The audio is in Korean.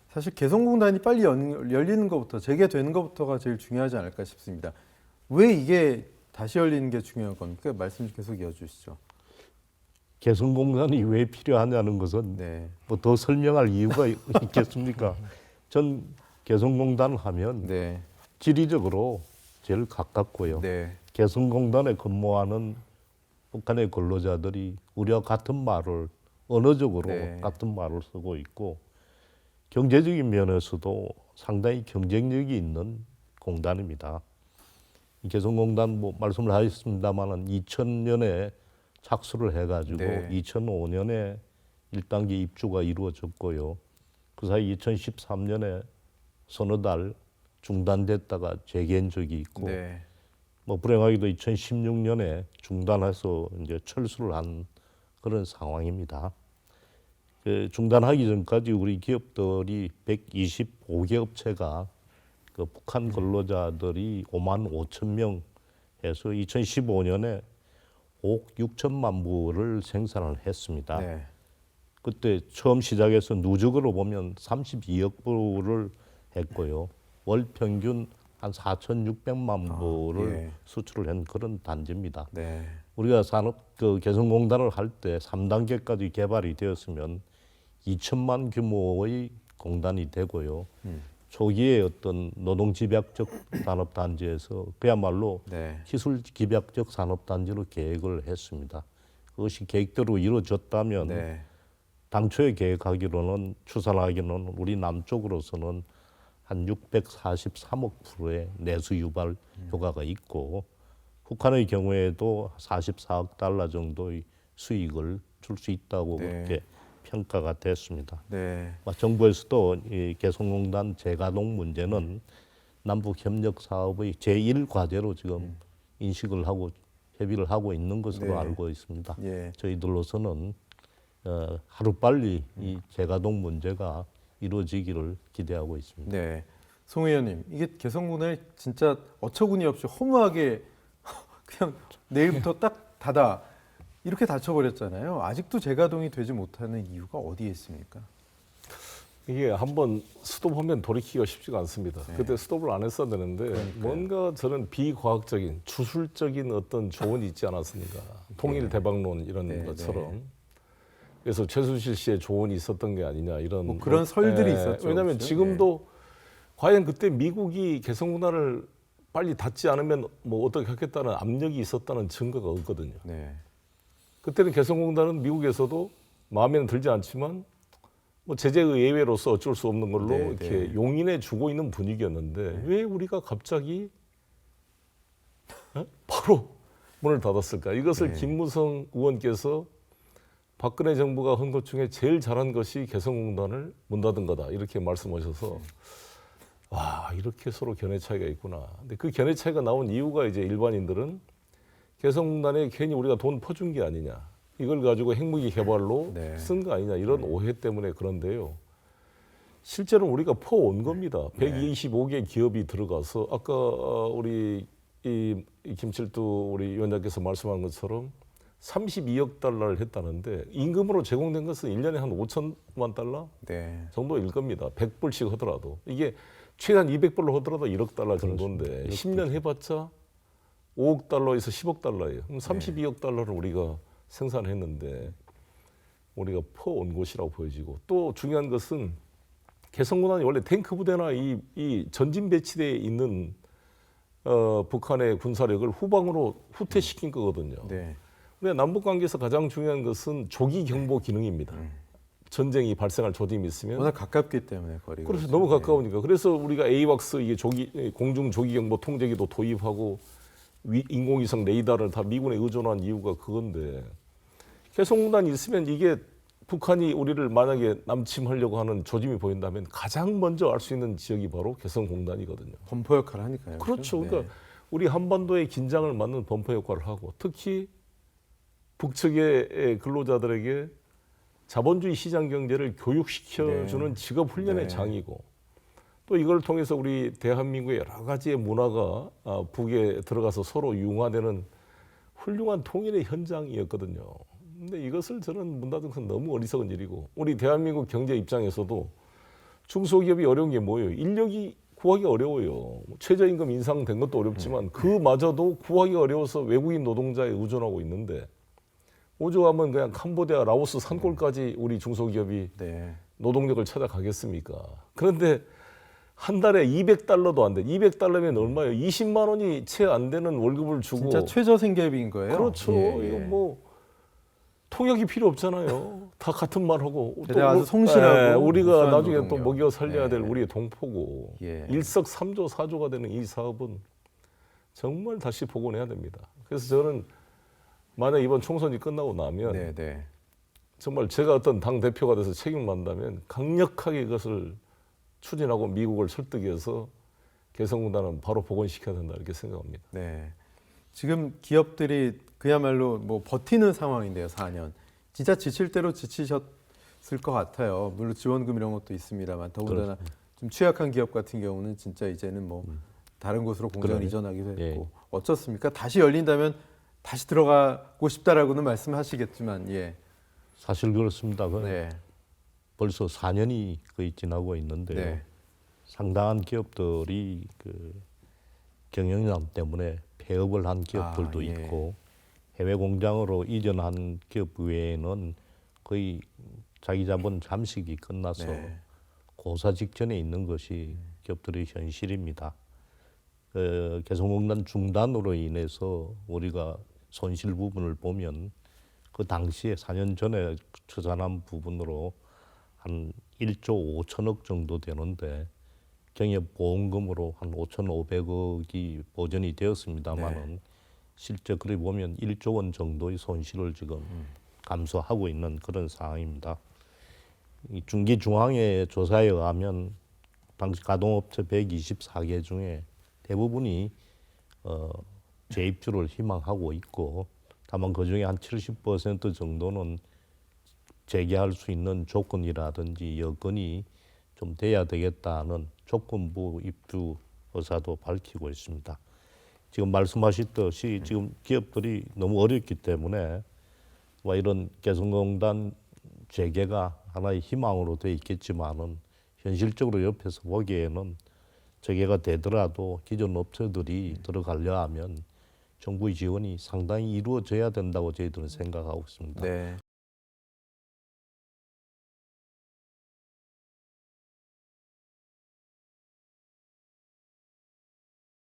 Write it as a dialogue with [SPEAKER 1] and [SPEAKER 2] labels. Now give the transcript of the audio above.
[SPEAKER 1] 사실 개성공단이 빨리 열리는 것부터 재개되는 것부터가 제일 중요하지 않을까 싶습니다. 왜 이게 다시 열리는 게 중요한 겁니까? 말씀 계속 이어주시죠.
[SPEAKER 2] 개성공단이 왜 필요하냐는 것은
[SPEAKER 1] 네,
[SPEAKER 2] 뭐 더 설명할 이유가 있겠습니까? 전 개성공단 하면
[SPEAKER 1] 네,
[SPEAKER 2] 지리적으로 제일 가깝고요.
[SPEAKER 1] 네,
[SPEAKER 2] 개성공단에 근무하는 북한의 근로자들이 우리와 같은 말을 언어적으로
[SPEAKER 1] 네.
[SPEAKER 2] 같은 말을 쓰고 있고 경제적인 면에서도 상당히 경쟁력이 있는 공단입니다. 이 개성공단 뭐 말씀을 하셨습니다만은 2000년에 착수를 해가지고
[SPEAKER 1] 네.
[SPEAKER 2] 2005년에 1단계 입주가 이루어졌고요. 그 사이 2013년에 서너 달 중단됐다가 재개한 적이 있고
[SPEAKER 1] 네.
[SPEAKER 2] 뭐 불행하게도 2016년에 중단해서 이제 철수를 한 그런 상황입니다. 중단하기 전까지 우리 기업들이 125개 업체가 그 북한 근로자들이 5만 5천 명 해서 2015년에 5억 6천만 부를 생산을 했습니다.
[SPEAKER 1] 네.
[SPEAKER 2] 그때 처음 시작해서 누적으로 보면 32억 부를 했고요. 월 평균 한 4,600만 부를
[SPEAKER 1] 예.
[SPEAKER 2] 수출을 한 그런 단지입니다.
[SPEAKER 1] 네.
[SPEAKER 2] 우리가 개성공단을 할 때 3단계까지 개발이 되었으면 2천만 규모의 공단이 되고요. 초기에 어떤 노동집약적 산업단지에서 그야말로
[SPEAKER 1] 네.
[SPEAKER 2] 기술집약적 산업단지로 계획을 했습니다. 그것이 계획대로 이루어졌다면
[SPEAKER 1] 네.
[SPEAKER 2] 당초에 계획하기로는 추산하기로는 우리 남쪽으로서는 한 643억 프로의 내수 유발 효과가 있고 북한의 경우에도 44억 달러 정도의 수익을 줄 수 있다고
[SPEAKER 1] 네.
[SPEAKER 2] 그렇게 평가가 됐습니다.
[SPEAKER 1] 네.
[SPEAKER 2] 정부에서도 이 개성공단 재가동 문제는 남북 협력 사업의 제1과제로 지금 인식을 하고 협의를 하고 있는 것으로
[SPEAKER 1] 네.
[SPEAKER 2] 알고 있습니다.
[SPEAKER 1] 예.
[SPEAKER 2] 저희들로서는 하루빨리 이 재가동 문제가 이루어지기를 기대하고 있습니다.
[SPEAKER 1] 네. 송 의원님, 이게 개성공단이 진짜 어처구니 없이 허무하게 그냥 내일부터 딱 닫아 이렇게 닫혀버렸잖아요. 아직도 재가동이 되지 못하는 이유가 어디에 있습니까?
[SPEAKER 3] 이게 한번 스톱하면 돌이키기가 쉽지가 않습니다. 그때 스톱을 안 했어야 되는데 뭔가 저는 비과학적인 주술적인 어떤 조언이 있지 않았습니까? 통일 대박론 이런
[SPEAKER 1] 네,
[SPEAKER 3] 것처럼. 그래서 최순실 씨의 조언이 있었던 게 아니냐 이런
[SPEAKER 1] 뭐 그런 설들이 있었죠.
[SPEAKER 3] 왜냐하면
[SPEAKER 1] 그렇죠?
[SPEAKER 3] 지금도 과연 그때 미국이 개성공단을 빨리 닫지 않으면 뭐 어떻게 하겠다는 압력이 있었다는 증거가 없거든요.
[SPEAKER 1] 네.
[SPEAKER 3] 그때는 개성공단은 미국에서도 마음에는 들지 않지만 뭐 제재의 예외로서 어쩔 수 없는 걸로
[SPEAKER 1] 네,
[SPEAKER 3] 이렇게
[SPEAKER 1] 네.
[SPEAKER 3] 용인해 주고 있는 분위기였는데 왜 우리가 갑자기 바로 문을 닫았을까? 이것을
[SPEAKER 1] 네.
[SPEAKER 3] 김무성 의원께서 박근혜 정부가 한 것 중에 제일 잘한 것이 개성공단을 문 닫은 거다 이렇게 말씀하셔서 와 이렇게 서로 견해 차이가 있구나. 근데 그 견해 차이가 나온 이유가 이제 일반인들은 개성공단에 괜히 우리가 돈 퍼준 게 아니냐. 이걸 가지고 핵무기 개발로
[SPEAKER 1] 네.
[SPEAKER 3] 쓴 거 아니냐 이런 오해 때문에 그런데요. 실제로 우리가 퍼온 겁니다. 125개 기업이 들어가서 아까 우리 이 김칠두 우리 위원장께서 말씀한 것처럼 32억 달러를 했다는데 임금으로 제공된 것은 1년에 한 5천만 달러
[SPEAKER 1] 네.
[SPEAKER 3] 정도일 겁니다. 100불씩 하더라도 이게 최단 200불로 하더라도 1억 달러 정도인데 10년 해봤자 5억 달러에서 10억 달러예요. 그럼 32억 달러를 우리가 생산했는데 우리가 퍼온 곳이라고 보여지고 또 중요한 것은 개성공단이 원래 탱크 부대나 이 전진 배치대에 있는 북한의 군사력을 후방으로 후퇴시킨 거거든요.
[SPEAKER 1] 네.
[SPEAKER 3] 우리가 남북 관계에서 가장 중요한 것은 조기 경보 기능입니다. 전쟁이 발생할 조짐이 있으면
[SPEAKER 1] 워낙 가깝기 때문에 거리가.
[SPEAKER 3] 그래서 너무 가까우니까 그래서 우리가 에이왁스 이게 공중 조기 경보 통제기도 도입하고 인공위성 레이더를 다 미군에 의존한 이유가 그건데 개성공단이 있으면 이게 북한이 우리를 만약에 남침하려고 하는 조짐이 보인다면 가장 먼저 알 수 있는 지역이 바로 개성공단이거든요.
[SPEAKER 1] 범퍼 역할을 하니까요.
[SPEAKER 3] 그렇죠.
[SPEAKER 1] 네.
[SPEAKER 3] 그러니까 우리 한반도의 긴장을 막는 범퍼 역할을 하고 특히 북측의 근로자들에게 자본주의 시장 경제를 교육시켜주는 직업 훈련의
[SPEAKER 1] 네.
[SPEAKER 3] 장이고 또 이걸 통해서 우리 대한민국의 여러 가지의 문화가 북에 들어가서 서로 융화되는 훌륭한 통일의 현장이었거든요. 근데 이것을 저는 문 닫은 것은 너무 어리석은 일이고 우리 대한민국 경제 입장에서도 중소기업이 어려운 게 뭐예요? 인력이 구하기 어려워요. 최저임금 인상된 것도 어렵지만 그마저도 구하기 어려워서 외국인 노동자에 의존하고 있는데 오죽하면 그냥 캄보디아, 라오스 산골까지 우리 중소기업이
[SPEAKER 1] 네.
[SPEAKER 3] 노동력을 찾아가겠습니까? 그런데 한 달에 200달러도 안 돼. 200달러면 얼마예요? 20만 원이 채 안 되는 월급을 주고.
[SPEAKER 1] 진짜 최저 생계비인 거예요.
[SPEAKER 3] 그렇죠.
[SPEAKER 1] 예, 예.
[SPEAKER 3] 이거 뭐 통역이 필요 없잖아요. 다 같은 말 하고.
[SPEAKER 1] 게다가 아주 성실하고
[SPEAKER 3] 우리가
[SPEAKER 1] 우수한
[SPEAKER 3] 나중에 또
[SPEAKER 1] 노동력.
[SPEAKER 3] 먹여 살려야 될
[SPEAKER 1] 네.
[SPEAKER 3] 우리의 동포고.
[SPEAKER 1] 예.
[SPEAKER 3] 일석삼조 사조가 되는 이 사업은 정말 다시 복원해야 됩니다. 그래서 저는 만약 이번 총선이 끝나고 나면
[SPEAKER 1] 네, 네.
[SPEAKER 3] 정말 제가 어떤 당 대표가 돼서 책임을 만다면 강력하게 이것을 추진하고 미국을 설득해서 개성공단은 바로 복원시켜야 된다 이렇게 생각합니다.
[SPEAKER 1] 네. 지금 기업들이 그야말로 뭐 버티는 상황인데요, 4년. 진짜 지칠 대로 지치셨을 것 같아요. 물론 지원금 이런 것도 있습니다만 더군다나 좀 취약한 기업 같은 경우는 진짜 이제는 뭐 다른 곳으로 공장을
[SPEAKER 2] 그러네.
[SPEAKER 1] 이전하기도 했고
[SPEAKER 2] 예.
[SPEAKER 1] 어쩌습니까? 다시 열린다면 다시 들어가고 싶다라고는 말씀하시겠지만 예.
[SPEAKER 2] 사실 그렇습니다.
[SPEAKER 1] 네.
[SPEAKER 2] 벌써 4년이 거의 지나고 있는데요.
[SPEAKER 1] 네.
[SPEAKER 2] 상당한 기업들이 그 경영난 때문에 폐업을 한 기업들도
[SPEAKER 1] 아, 예.
[SPEAKER 2] 있고 해외 공장으로 이전한 기업 외에는 거의 자기 자본 잠식이 끝나서
[SPEAKER 1] 네.
[SPEAKER 2] 고사 직전에 있는 것이 기업들의 현실입니다. 개성공단 중단으로 인해서 우리가 손실 부분을 보면 그 당시에 4년 전에 추산한 부분으로 한 1조 5천억 정도 되는데 경영보험금으로 한 5,500억이 보전이 되었습니다만은 실제 그래 보면 1조 원 정도의 손실을 지금 감수하고 있는 그런 상황입니다. 이 중기중앙회 조사에 의하면 당시 가동업체 124개 중에 대부분이 재입주를 희망하고 있고 다만 그 중에 한 70% 정도는 재개할 수 있는 조건이라든지 여건이 좀 돼야 되겠다는 조건부 입주 의사도 밝히고 있습니다. 지금 말씀하셨듯이 지금 기업들이 너무 어렵기 때문에 뭐 이런 개성공단 재개가 하나의 희망으로 돼 있겠지만은 현실적으로 옆에서 보기에는 재개가 되더라도 기존 업체들이 들어가려 하면 정부의 지원이 상당히 이루어져야 된다고 저희들은 생각하고 있습니다.
[SPEAKER 1] 네.